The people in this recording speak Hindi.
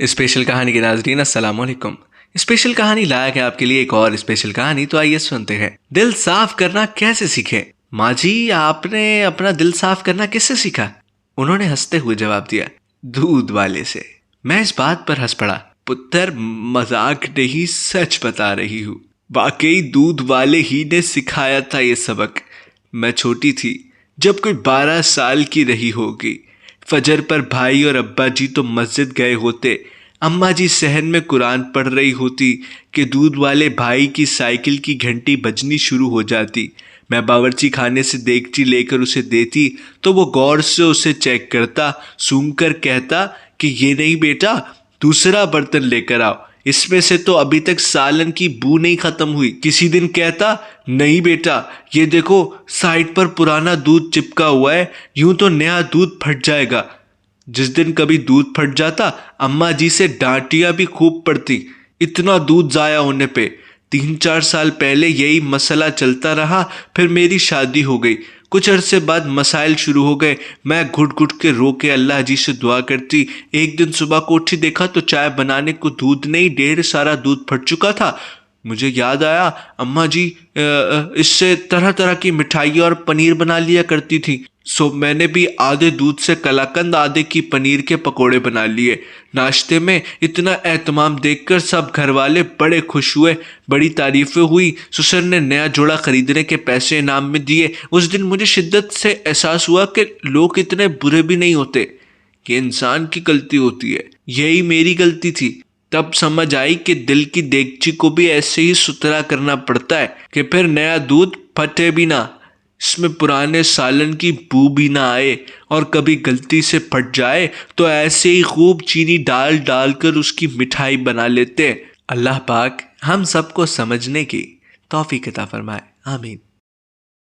स्पेशल कहानी के नाजरीन अस्सलाम वालेकुम। स्पेशल कहानी लाया है आपके लिए एक और स्पेशल कहानी, तो आइए सुनते हैं। दिल साफ करना कैसे सीखे? माँ जी, आपने अपना दिल साफ करना किससे सीखा? उन्होंने हंसते हुए जवाब दिया, दूध वाले से। मैं इस बात पर हंस पड़ा। पुत्र, मजाक नहीं, सच बता रही हूँ। वाकई दूध वाले ही ने सिखाया था ये सबक। मैं छोटी थी, जब कोई 12 साल की रही होगी। फजर पर भाई और अब्बा जी तो मस्जिद गए होते, अम्मा जी सहन में कुरान पढ़ रही होती कि दूध वाले भाई की साइकिल की घंटी बजनी शुरू हो जाती। मैं बावर्ची खाने से देगची लेकर उसे देती तो वो गौर से उसे चेक करता, सूंघ कर कहता कि ये नहीं बेटा, दूसरा बर्तन लेकर आओ, इसमें से तो अभी तक सालन की बू नहीं खत्म हुई। किसी दिन कहता, नहीं बेटा, ये देखो साइड पर पुराना दूध चिपका हुआ है, यूं तो नया दूध फट जाएगा। जिस दिन कभी दूध फट जाता, अम्मा जी से डांटियां भी खूब पड़ती, इतना दूध जाया होने पे। 3-4 साल पहले यही मसला चलता रहा, फिर मेरी शादी हो गई। कुछ अरसे बाद मसाइल शुरू हो गए। मैं घुट घुट के रो के अल्लाह जी से दुआ करती। एक दिन सुबह को उठी, देखा तो चाय बनाने को दूध नहीं, ढेर सारा दूध फट चुका था। मुझे याद आया, अम्मा जी इससे तरह तरह की मिठाई और पनीर बना लिया करती थी। सो मैंने भी आधे दूध से कलाकंद, आधे की पनीर के पकोड़े बना लिए। नाश्ते में इतना एहतमाम देखकर सब घर वाले बड़े खुश हुए, बड़ी तारीफें हुई। ससुर ने नया जोड़ा खरीदने के पैसे इनाम में दिए। उस दिन मुझे शिद्दत से एहसास हुआ कि लोग इतने बुरे भी नहीं होते, कि इंसान की गलती होती है। यही मेरी गलती थी। तब समझ आई कि दिल की देगची को भी ऐसे ही सुथरा करना पड़ता है कि फिर नया दूध फटे भी ना, इसमें पुराने सालन की बू भी ना आए, और कभी गलती से फट जाए तो ऐसे ही खूब चीनी डाल डाल कर उसकी मिठाई बना लेते हैं। अल्लाह पाक हम सबको समझने की तौफीक अता फरमाए। आमीन।